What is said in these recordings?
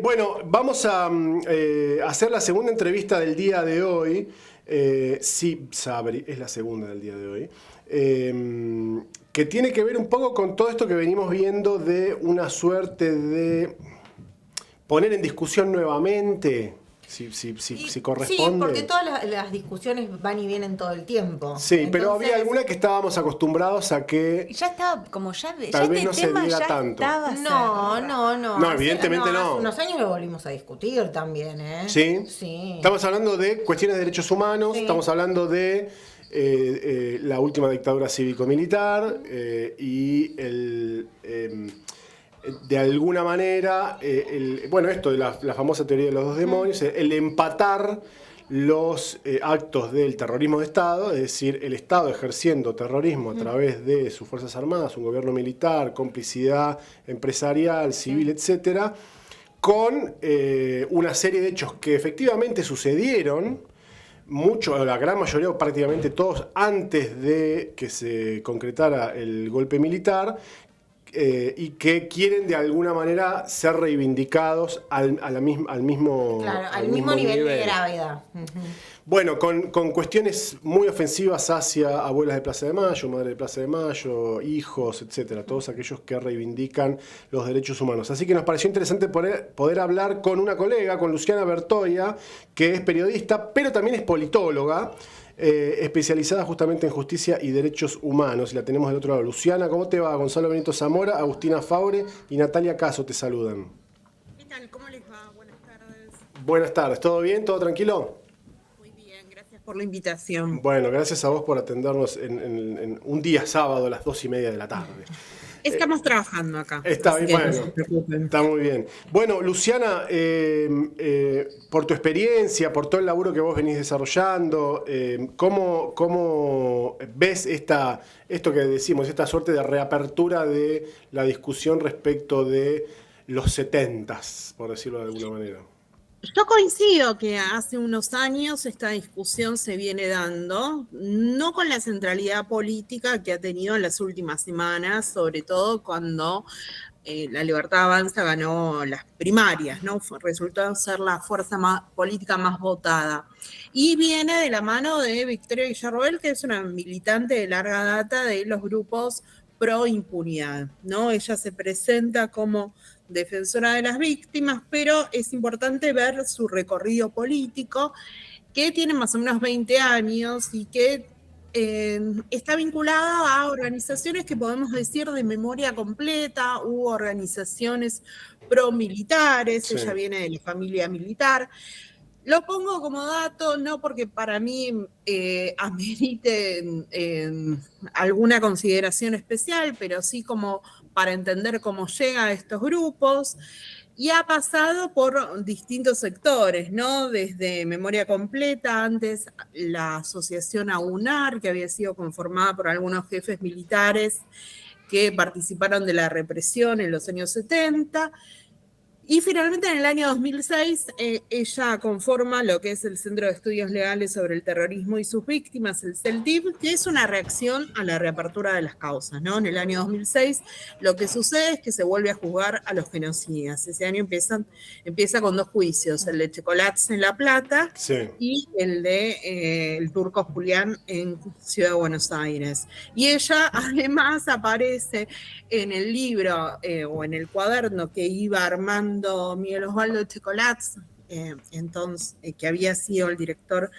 Bueno, vamos a hacer la segunda entrevista del día de hoy. Sí, Sabri, es la segunda del día de hoy. Que tiene que ver un poco con todo esto que venimos viendo de una suerte de poner en discusión nuevamente, si Sí, porque corresponde. todas las discusiones van y vienen todo el tiempo. Sí, pero había Entonces, alguna que estábamos acostumbrados a que Ya estaba, como ya tal vez este no se tema diera ya tanto. estaba no. No, evidentemente Hace no. unos años lo volvimos a discutir también, ¿eh? ¿Sí? Sí. Estamos hablando de cuestiones de derechos humanos, Sí. estamos hablando de la última dictadura cívico-militar y de alguna manera, bueno, esto de la famosa teoría de los dos demonios, el empatar los actos del terrorismo de Estado, es decir, el Estado ejerciendo terrorismo a través de sus Fuerzas Armadas, un gobierno militar, complicidad empresarial, civil, etcétera, con una serie de hechos que efectivamente sucedieron, la gran mayoría o prácticamente todos antes de que se concretara el golpe militar, y que quieren de alguna manera ser reivindicados al mismo, Claro, al al mismo nivel de gravedad. Bueno, con cuestiones muy ofensivas hacia abuelas de Plaza de Mayo, madres de Plaza de Mayo, hijos, etcétera, todos aquellos que reivindican los derechos humanos. Así que nos pareció interesante poder hablar con una colega, con Luciana Bertoia, que es periodista, pero también es politóloga, especializada justamente en justicia y derechos humanos. Y la tenemos del otro lado. Luciana, ¿cómo te va? Gonzalo Benito Zamora, Agustina Faure y Natalia Caso te saludan. ¿Qué tal? ¿Cómo les va? Buenas tardes. Buenas tardes, ¿todo bien? ¿Todo tranquilo? Muy bien, gracias por la invitación. Bueno, gracias a vos por atendernos en un día sábado a las 2:30 de la tarde. Estamos trabajando acá. Está así bien, que no bueno, se preocupen. está muy bien. Bueno, Luciana, por tu experiencia, por todo el laburo que vos venís desarrollando, ¿cómo ves esto que decimos, esta suerte de reapertura de la discusión respecto de los 70s, por decirlo de alguna manera? Yo coincido que hace unos años esta discusión se viene dando, no con la centralidad política que ha tenido en las últimas semanas, sobre todo cuando La Libertad Avanza ganó las primarias, ¿no? Resultó ser la fuerza política más votada. Y viene de la mano de Victoria Villarroel, que es una militante de larga data de los grupos pro impunidad, ¿no? Ella se presenta como defensora de las víctimas, pero es importante ver su recorrido político, que tiene más o menos 20 años y que está vinculada a organizaciones que podemos decir de memoria completa, u organizaciones pro-militares, Sí. ella viene de la familia militar. Lo pongo como dato, no porque para mí amerite alguna consideración especial, pero sí como para entender cómo llega a estos grupos. Y ha pasado por distintos sectores, ¿no? Desde Memoria Completa, antes la asociación AUNAR, que había sido conformada por algunos jefes militares que participaron de la represión en los años 70. Y finalmente en el año 2006 ella conforma lo que es el Centro de Estudios Legales sobre el Terrorismo y sus Víctimas, el CELTIV, que es una reacción a la reapertura de las causas, ¿no? En el año 2006 lo que sucede es que se vuelve a juzgar a los genocidas. Ese año empieza con dos juicios, el de Chocolats en La Plata, Sí. y el de el turco Julián en Ciudad de Buenos Aires. Y ella además aparece en el libro o en el cuaderno que iba armando Miguel Osvaldo Chocolats, entonces, que había sido el director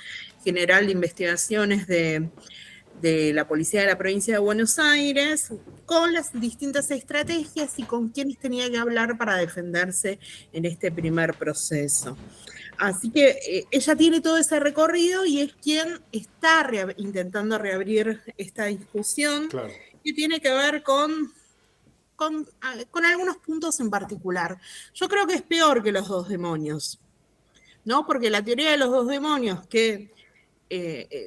general de investigaciones de la Policía de la Provincia de Buenos Aires, con las distintas estrategias y con quienes tenía que hablar para defenderse en este primer proceso. Así que ella tiene todo ese recorrido y es quien está intentando reabrir esta discusión, Claro. que tiene que ver con algunos puntos en particular. Yo creo que es peor que los dos demonios, ¿no? Porque la teoría de los dos demonios, que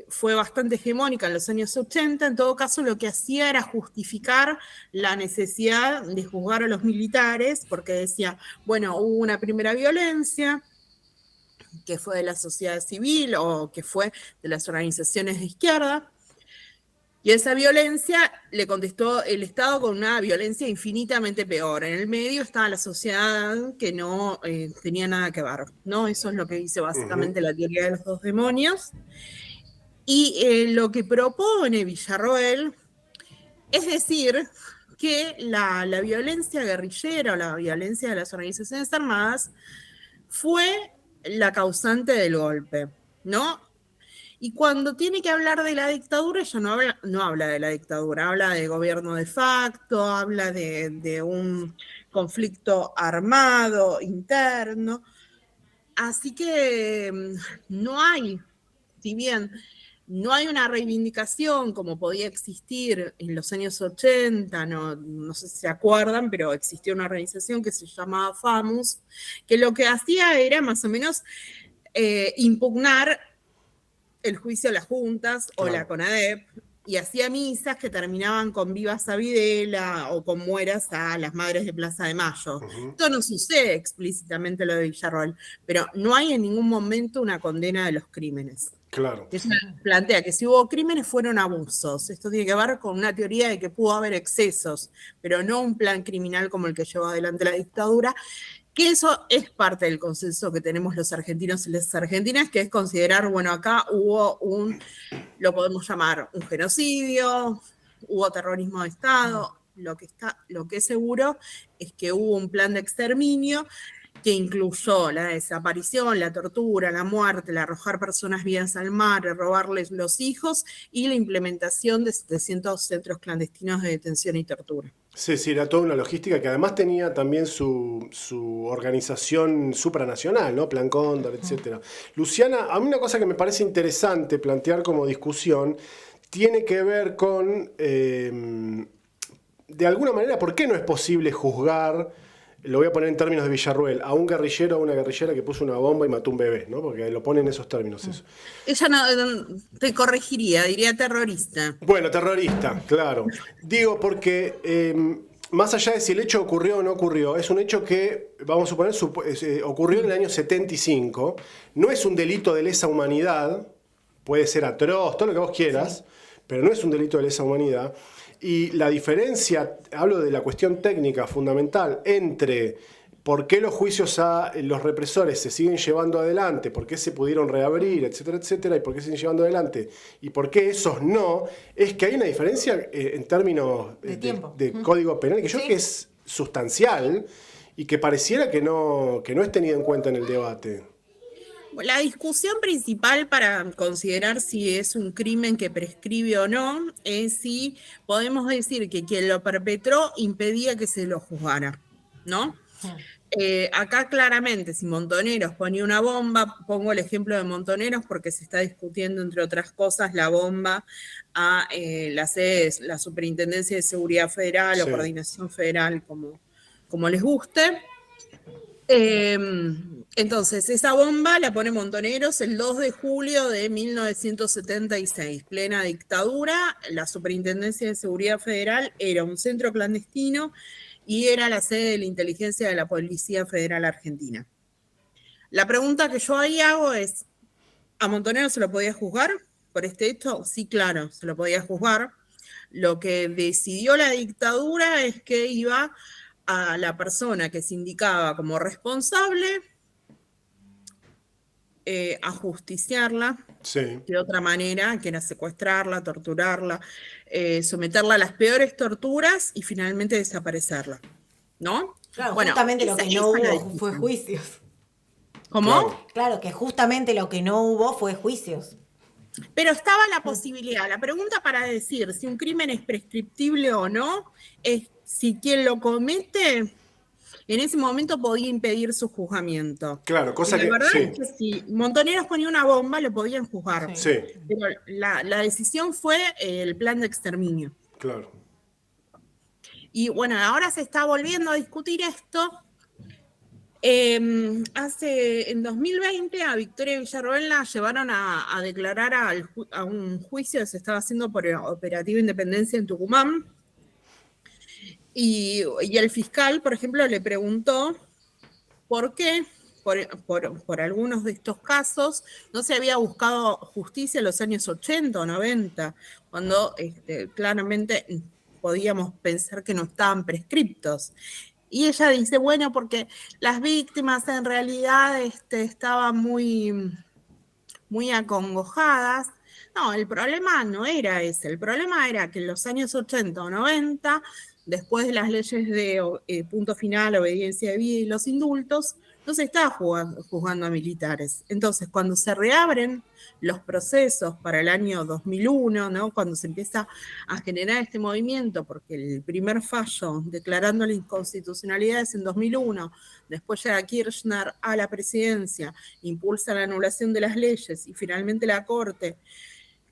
fue bastante hegemónica en los años 80, en todo caso lo que hacía era justificar la necesidad de juzgar a los militares, porque decía, bueno, hubo una primera violencia, que fue de la sociedad civil o que fue de las organizaciones de izquierda, Y esa violencia le contestó el Estado con una violencia infinitamente peor. En el medio estaba la sociedad que no tenía nada que ver, ¿no? Eso es lo que dice básicamente la teoría de los dos demonios. Y lo que propone Villarroel es decir que la violencia guerrillera o la violencia de las organizaciones armadas fue la causante del golpe, ¿no? Y cuando tiene que hablar de la dictadura, ella no habla de la dictadura, habla de gobierno de facto, habla de un conflicto armado, interno. Así que no hay, si bien no hay una reivindicación como podía existir en los años 80, no sé si se acuerdan, pero existió una organización que se llamaba FAMUS, que lo que hacía era más o menos impugnar el juicio a las juntas o la CONADEP, y hacía misas que terminaban con vivas a Videla o con mueras a las madres de Plaza de Mayo. Esto no sucede explícitamente lo de Villarroel, pero no hay en ningún momento una condena de los crímenes. Claro. Eso plantea que si hubo crímenes fueron abusos. Esto tiene que ver con una teoría de que pudo haber excesos, pero no un plan criminal como el que llevó adelante la dictadura, que eso es parte del consenso que tenemos los argentinos y las argentinas, que es considerar, bueno, acá hubo lo podemos llamar un genocidio, hubo terrorismo de Estado, lo que es seguro es que hubo un plan de exterminio que incluyó la desaparición, la tortura, la muerte, el arrojar personas vivas al mar, el robarles los hijos y la implementación de 700 centros clandestinos de detención y tortura. Sí, era toda una logística que además tenía también su organización supranacional, ¿no? Plan Cóndor, etc. Luciana, a mí una cosa que me parece interesante plantear como discusión tiene que ver con, de alguna manera, ¿por qué no es posible juzgar, lo voy a poner en términos de Villarroel, a un guerrillero o una guerrillera que puso una bomba y mató un bebé, ¿no? Porque lo pone en esos términos eso. Ella no te corregiría, diría terrorista. Bueno, terrorista, claro. Digo porque más allá de si el hecho ocurrió o no ocurrió, es un hecho que, vamos a suponer, ocurrió en el año 75, no es un delito de lesa humanidad, puede ser atroz, todo lo que vos quieras, pero no es un delito de lesa humanidad. Y la diferencia, hablo de la cuestión técnica fundamental, entre por qué los juicios a los represores se siguen llevando adelante, por qué se pudieron reabrir, etcétera, etcétera, y por qué se siguen llevando adelante, y por qué esos no, es que hay una diferencia en términos de código penal que yo creo que es sustancial y que pareciera que no es tenido en cuenta en el debate. La discusión principal para considerar si es un crimen que prescribe o no es si podemos decir que quien lo perpetró impedía que se lo juzgara, ¿no? Acá claramente, si Montoneros ponía una bomba, pongo el ejemplo de Montoneros porque se está discutiendo, entre otras cosas, la bomba a la sede de la Superintendencia de Seguridad Federal o Coordinación Federal, como les guste. Entonces, esa bomba la pone Montoneros el 2 de julio de 1976, plena dictadura. La Superintendencia de Seguridad Federal era un centro clandestino y era la sede de la inteligencia de la Policía Federal Argentina. La pregunta que yo ahí hago es, ¿a Montoneros se lo podía juzgar por este hecho? Sí, claro, se lo podía juzgar. Lo que decidió la dictadura es que iba a la persona que se indicaba como responsable a justiciarla de otra manera, que era secuestrarla, torturarla, someterla a las peores torturas y finalmente desaparecerla, ¿no? Claro, bueno, justamente lo que no hubo fue juicios. ¿Cómo? Claro, que justamente lo que no hubo fue juicios. Pero estaba la posibilidad. La pregunta para decir si un crimen es prescriptible o no es si quien lo comete en ese momento podía impedir su juzgamiento. Claro, cosa y la verdad es que si Montoneros ponía una bomba, lo podían juzgar. Sí. Pero la decisión fue el plan de exterminio. Claro. Y bueno, ahora se está volviendo a discutir esto. En 2020 a Victoria Villarroel la llevaron a declarar a un juicio que se estaba haciendo por el Operativo Independencia en Tucumán. Y el fiscal, por ejemplo, le preguntó por qué por algunos de estos casos no se había buscado justicia en los años 80 o 90, cuando claramente podíamos pensar que no estaban prescriptos. Y ella dice, bueno, porque las víctimas en realidad estaban muy, muy acongojadas. No, el problema no era ese, el problema era que en los años 80 o 90, después de las leyes de punto final, obediencia debida y los indultos, no se estaba juzgando a militares. Entonces, cuando se reabren los procesos para el año 2001, ¿no? Cuando se empieza a generar este movimiento, porque el primer fallo declarando la inconstitucionalidad es en 2001, después llega Kirchner a la presidencia, impulsa la anulación de las leyes y finalmente la Corte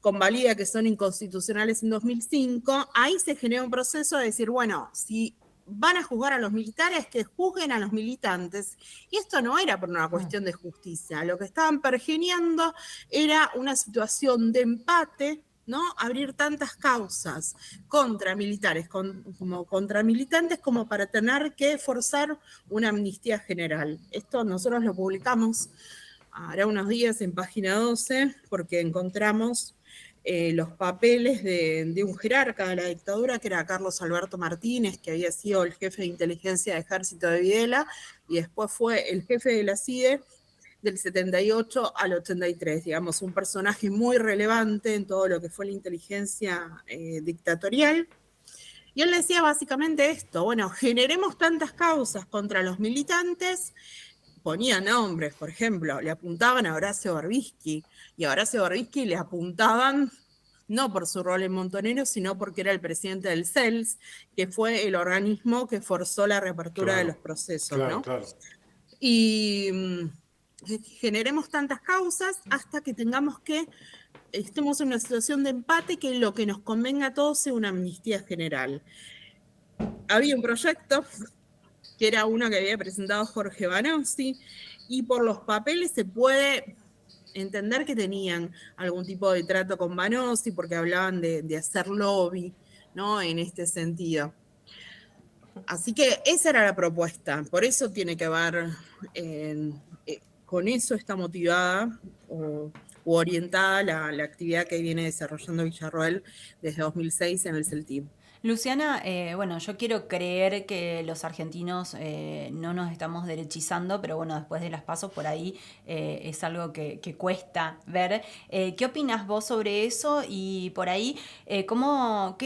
convalida que son inconstitucionales en 2005, ahí se genera un proceso de decir, bueno, si van a juzgar a los militares, que juzguen a los militantes. Y esto no era por una cuestión de justicia, lo que estaban pergeñando era una situación de empate, ¿no? Abrir tantas causas contra militares, como contra militantes, como para tener que forzar una amnistía general. Esto nosotros lo publicamos hará unos días en página 12, porque encontramos los papeles de un jerarca de la dictadura, que era Carlos Alberto Martínez, que había sido el jefe de inteligencia de ejército de Videla, y después fue el jefe de la CIDE del 78 al 83, digamos, un personaje muy relevante en todo lo que fue la inteligencia dictatorial. Y él decía básicamente esto, bueno, generemos tantas causas contra los militantes, ponía nombres, por ejemplo, le apuntaban a Horacio Berbisky, y a Horacio Berbisky le apuntaban no por su rol en Montoneros, sino porque era el presidente del CELS, que fue el organismo que forzó la reapertura de los procesos, ¿no? Claro. Y generemos tantas causas hasta que tengamos que estemos en una situación de empate, que lo que nos convenga a todos sea una amnistía general. Había un proyecto que era uno que había presentado Jorge Banossi, y por los papeles se puede entender que tenían algún tipo de trato con Banossi, porque hablaban de hacer lobby, ¿no? En este sentido. Así que esa era la propuesta, por eso tiene que ver, con eso está motivada u orientada la actividad que viene desarrollando Villarroel desde 2006 en el CELTIP. Luciana, bueno, yo quiero creer que los argentinos no nos estamos derechizando, pero bueno, después de las pasos por ahí es algo que cuesta ver. ¿Qué opinas vos sobre eso? Y por ahí, ¿cómo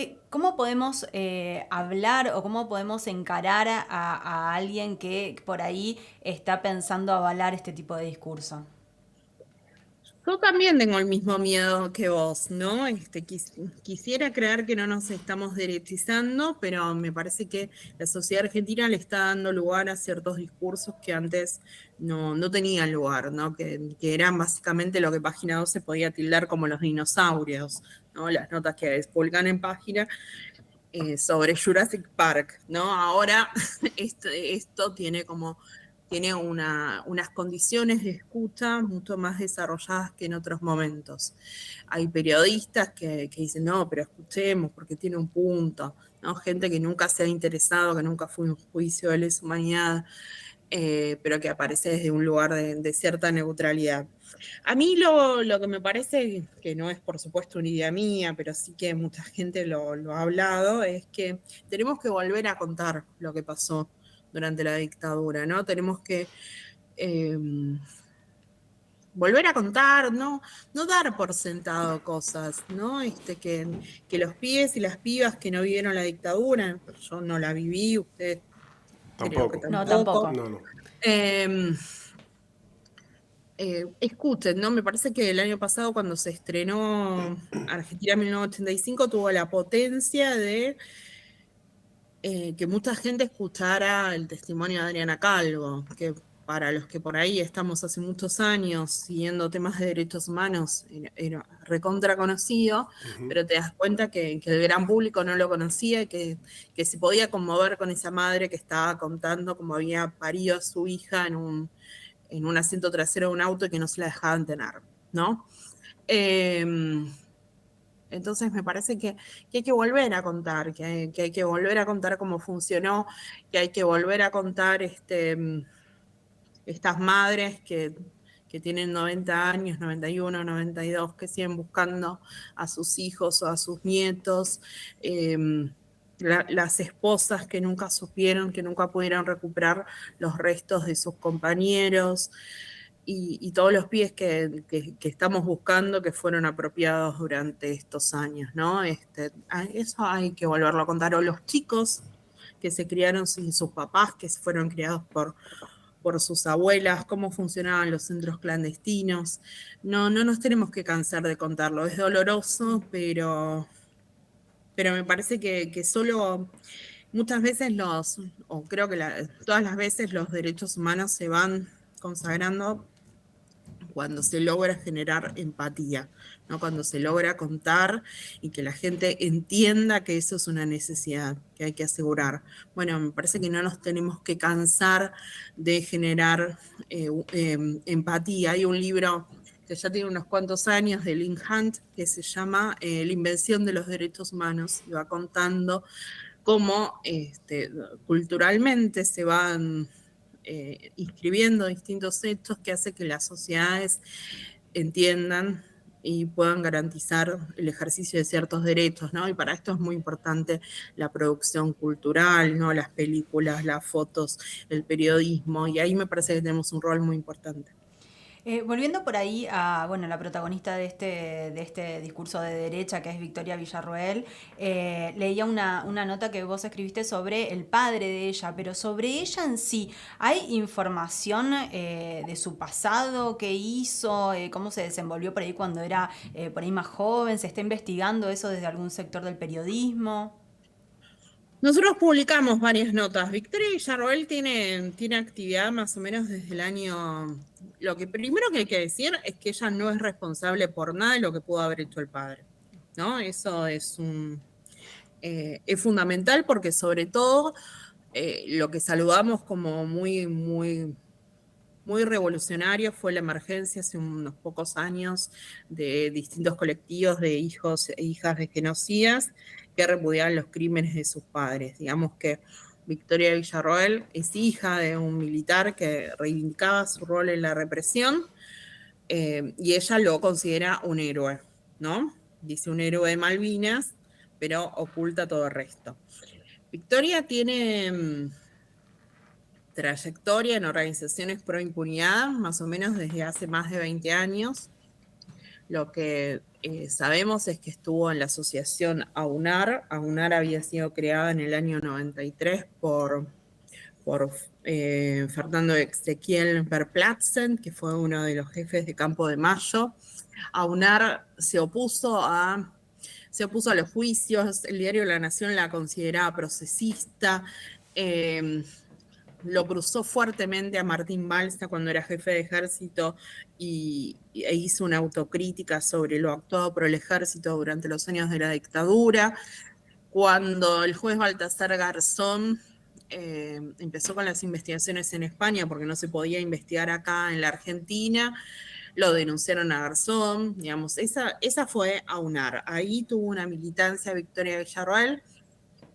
podemos hablar o cómo podemos encarar a alguien que por ahí está pensando avalar este tipo de discurso? Yo también tengo el mismo miedo que vos, ¿no? Quisiera creer que no nos estamos derechizando, pero me parece que la sociedad argentina le está dando lugar a ciertos discursos que antes no tenían lugar, ¿no? Que eran básicamente lo que Página 12 podía tildar como los dinosaurios, ¿no? Las notas que publican en página sobre Jurassic Park, ¿no? Ahora esto tiene unas condiciones de escucha mucho más desarrolladas que en otros momentos. Hay periodistas que dicen, no, pero escuchemos porque tiene un punto, ¿no? Gente que nunca se ha interesado, que nunca fue un juicio de lesa humanidad, pero que aparece desde un lugar de cierta neutralidad. A mí lo que me parece, que no es por supuesto una idea mía, pero sí que mucha gente lo ha hablado, es que tenemos que volver a contar lo que pasó durante la dictadura, ¿no? Tenemos que volver a contar, no dar por sentado cosas, ¿no? Que los pibes y las pibas que no vivieron la dictadura, yo no la viví, ustedes tampoco. Creo que No, tampoco. No. Escuchen, ¿no? Me parece que el año pasado, cuando se estrenó Argentina 1985, tuvo la potencia de que mucha gente escuchara el testimonio de Adriana Calvo, que para los que por ahí estamos hace muchos años siguiendo temas de derechos humanos, era recontra conocido, pero te das cuenta que el gran público no lo conocía, que se podía conmover con esa madre que estaba contando cómo había parido a su hija en un asiento trasero de un auto y que no se la dejaban tener, ¿no? Entonces me parece que hay que volver a contar, que hay que volver a contar cómo funcionó, que hay que volver a contar estas madres que tienen 90 años, 91, 92, que siguen buscando a sus hijos o a sus nietos, las esposas que nunca supieron, que nunca pudieron recuperar los restos de sus compañeros, y todos los pies que estamos buscando que fueron apropiados durante estos años, ¿no? Eso hay que volverlo a contar. O los chicos que se criaron sin sus papás, que fueron criados por sus abuelas, cómo funcionaban los centros clandestinos. No nos tenemos que cansar de contarlo. Es doloroso, pero me parece que solo muchas veces o creo que todas las veces los derechos humanos se van consagrando cuando se logra generar empatía, ¿no? Cuando se logra contar y que la gente entienda que eso es una necesidad que hay que asegurar. Bueno, me parece que no nos tenemos que cansar de generar empatía. Hay un libro que ya tiene unos cuantos años de Lynn Hunt que se llama La invención de los derechos humanos, y va contando cómo culturalmente se van inscribiendo distintos hechos que hacen que las sociedades entiendan y puedan garantizar el ejercicio de ciertos derechos, ¿no? Y para esto es muy importante la producción cultural, ¿no? Las películas, las fotos, el periodismo, y ahí me parece que tenemos un rol muy importante. Volviendo por ahí a la protagonista de este discurso de derecha, que es Victoria Villarroel, leía una nota que vos escribiste sobre el padre de ella, pero sobre ella en sí, ¿hay información de su pasado, qué hizo, cómo se desenvolvió por ahí cuando era por ahí más joven? ¿Se está investigando eso desde algún sector del periodismo? Nosotros publicamos varias notas. Victoria Villarroel tiene actividad más o menos desde el año... Lo que primero que hay que decir es que ella no es responsable por nada de lo que pudo haber hecho el padre, ¿no? Eso es fundamental, porque sobre todo lo que saludamos como muy, muy, muy revolucionario fue la emergencia hace unos pocos años de distintos colectivos de hijos e hijas de genocidas que repudiaban los crímenes de sus padres. Digamos que Victoria Villarroel es hija de un militar que reivindicaba su rol en la represión, y ella lo considera un héroe, ¿no? Dice un héroe de Malvinas, pero oculta todo el resto. Victoria tiene trayectoria en organizaciones pro impunidad, más o menos desde hace más de 20 años. Lo que sabemos es que estuvo en la asociación AUNAR. AUNAR había sido creada en el año 93 por Fernando Ezequiel Verplaatsen, que fue uno de los jefes de Campo de Mayo. AUNAR se opuso a los juicios. El diario La Nación la consideraba procesista. Lo cruzó fuertemente a Martín Balsa cuando era jefe de ejército e hizo una autocrítica sobre lo actuado por el ejército durante los años de la dictadura. Cuando el juez Baltasar Garzón empezó con las investigaciones en España, porque no se podía investigar acá en la Argentina, lo denunciaron a Garzón, digamos, esa fue AUNAR. Ahí tuvo una militancia Victoria Villarroel.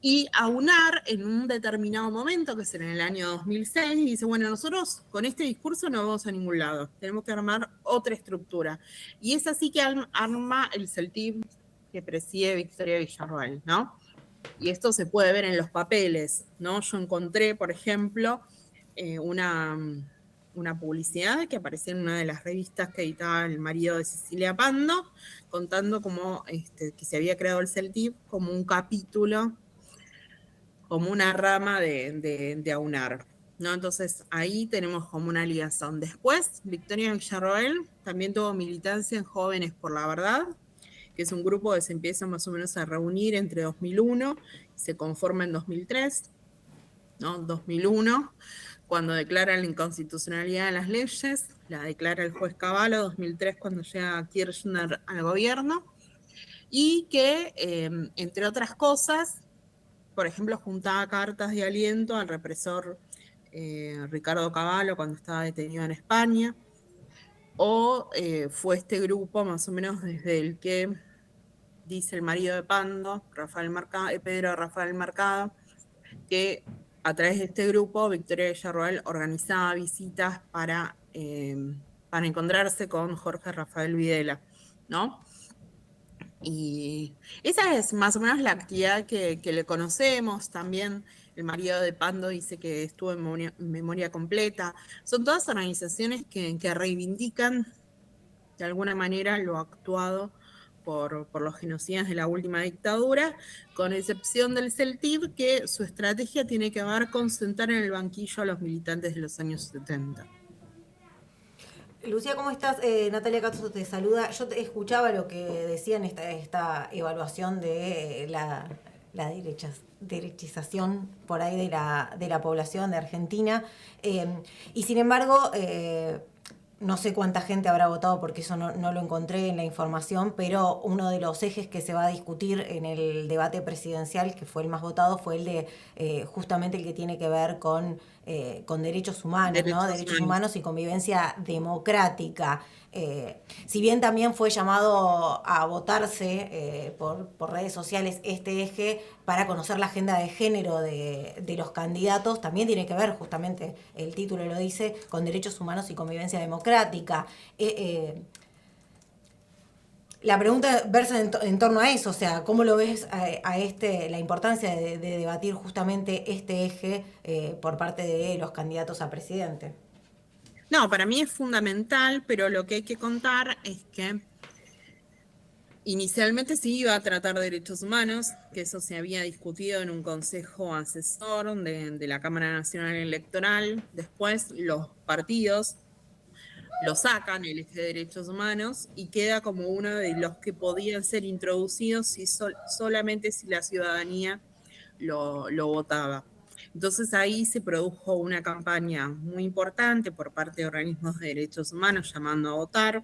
Y AUNAR, en un determinado momento, que es en el año 2006, dice, bueno, nosotros con este discurso no vamos a ningún lado, tenemos que armar otra estructura. Y es así que arma el CELTIP que preside Victoria Villarroel, ¿no? Y esto se puede ver en los papeles, ¿no? Yo encontré, por ejemplo, una publicidad que aparecía en una de las revistas que editaba el marido de Cecilia Pando, contando cómo que se había creado el CELTIP como un capítulo, como una rama de AUNAR, ¿no? Entonces ahí tenemos como una ligación. Después, Victoria Villarroel también tuvo militancia en Jóvenes por la Verdad, que es un grupo que se empieza más o menos a reunir entre 2001 y se conforma en 2003, ¿no? 2001, cuando declara la inconstitucionalidad de las leyes, la declara el juez Cavallo. 2003, cuando llega Kirchner al gobierno, y que, entre otras cosas, por ejemplo, juntaba cartas de aliento al represor Ricardo Cavallo cuando estaba detenido en España, o fue este grupo más o menos desde el que dice el marido de Pando, Pedro Rafael Mercado, que a través de este grupo, Victoria Villarroel organizaba visitas para encontrarse con Jorge Rafael Videla, ¿no? Y esa es más o menos la actividad que le conocemos. También el marido de Pando dice que estuvo en memoria completa. Son todas organizaciones que reivindican de alguna manera lo actuado por los genocidas de la última dictadura, con excepción del CELTIV, que su estrategia tiene que ver con sentar en el banquillo a los militantes de los años 70. Lucía, ¿cómo estás? Natalia Cazzo te saluda. Yo escuchaba lo que decían esta evaluación de la derechización por ahí de la población de Argentina. Y sin embargo, no sé cuánta gente habrá votado porque eso no lo encontré en la información, pero uno de los ejes que se va a discutir en el debate presidencial, que fue el más votado, fue el de justamente el que tiene que ver con derechos humanos, ¿no? Derechos humanos y convivencia democrática. Si bien también fue llamado a votarse por redes sociales este eje para conocer la agenda de género de los candidatos, también tiene que ver, justamente el título lo dice, con derechos humanos y convivencia democrática. La pregunta versa en torno a eso, o sea, ¿cómo lo ves la importancia de debatir justamente este eje por parte de los candidatos a presidente? No, para mí es fundamental, pero lo que hay que contar es que inicialmente se iba a tratar derechos humanos, que eso se había discutido en un consejo asesor de la Cámara Nacional Electoral. Después los partidos lo sacan, el eje de derechos humanos, y queda como uno de los que podían ser introducidos solamente si la ciudadanía lo votaba. Entonces ahí se produjo una campaña muy importante por parte de organismos de derechos humanos llamando a votar.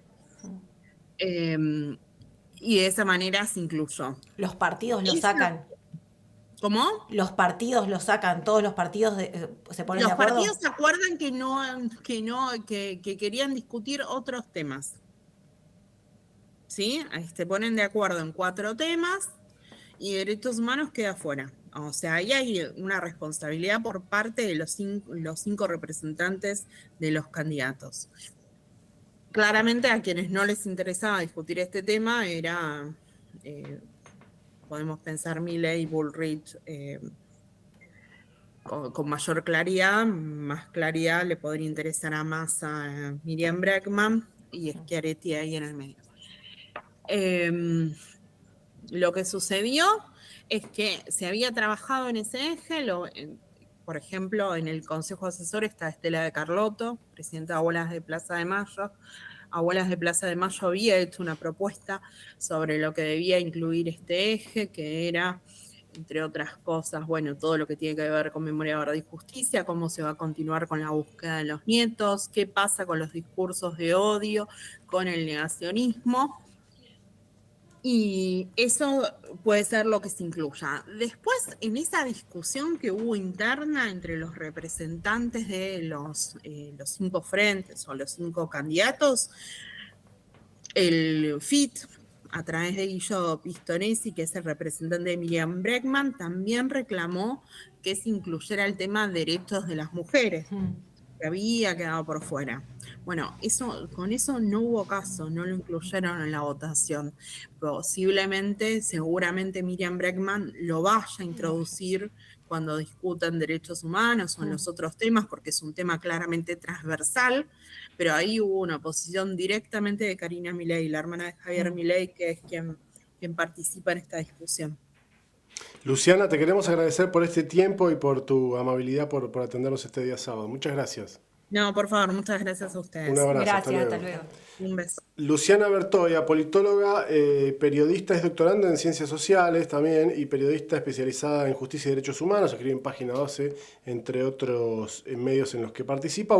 Y de esa manera se incluyó. ¿Los partidos lo sacan? ¿Cómo? ¿Los partidos lo sacan? ¿Todos los partidos se ponen de acuerdo? Los partidos se acuerdan que querían discutir otros temas. ¿Sí? Se ponen de acuerdo en 4 temas y derechos humanos queda fuera. O sea, ahí hay una responsabilidad por parte de los 5 representantes de los candidatos. Claramente a quienes no les interesaba discutir este tema era, podemos pensar Milei, Bullrich, con mayor claridad. Más claridad le podría interesar a Massa, Miriam Bregman y Schiaretti ahí en el medio. Lo que sucedió es que se había trabajado en ese eje. Por ejemplo, en el Consejo Asesor está Estela de Carlotto, presidenta de Abuelas de Plaza de Mayo. Abuelas de Plaza de Mayo había hecho una propuesta sobre lo que debía incluir este eje, que era, entre otras cosas, bueno, todo lo que tiene que ver con memoria, verdad y justicia, cómo se va a continuar con la búsqueda de los nietos, qué pasa con los discursos de odio, con el negacionismo. Y eso puede ser lo que se incluya. Después, en esa discusión que hubo interna entre los representantes de los 5 frentes o los 5 candidatos, el FIT, a través de Guillo Pistonesi, que es el representante de Miriam Bregman, también reclamó que se incluyera el tema de derechos de las mujeres, que había quedado por fuera. Bueno, con eso no hubo caso, no lo incluyeron en la votación. Seguramente Miriam Bregman lo vaya a introducir cuando discutan derechos humanos o en los otros temas, porque es un tema claramente transversal, pero ahí hubo una posición directamente de Karina Milei, la hermana de Javier Milei, que es quien participa en esta discusión. Luciana, te queremos agradecer por este tiempo y por tu amabilidad por atendernos este día sábado. Muchas gracias. No, por favor, muchas gracias a ustedes. Un abrazo. Gracias, hasta luego. Un beso. Luciana Bertoia, politóloga, periodista, es doctoranda en Ciencias Sociales también y periodista especializada en Justicia y Derechos Humanos, escribe en Página 12, entre otros medios en los que participa.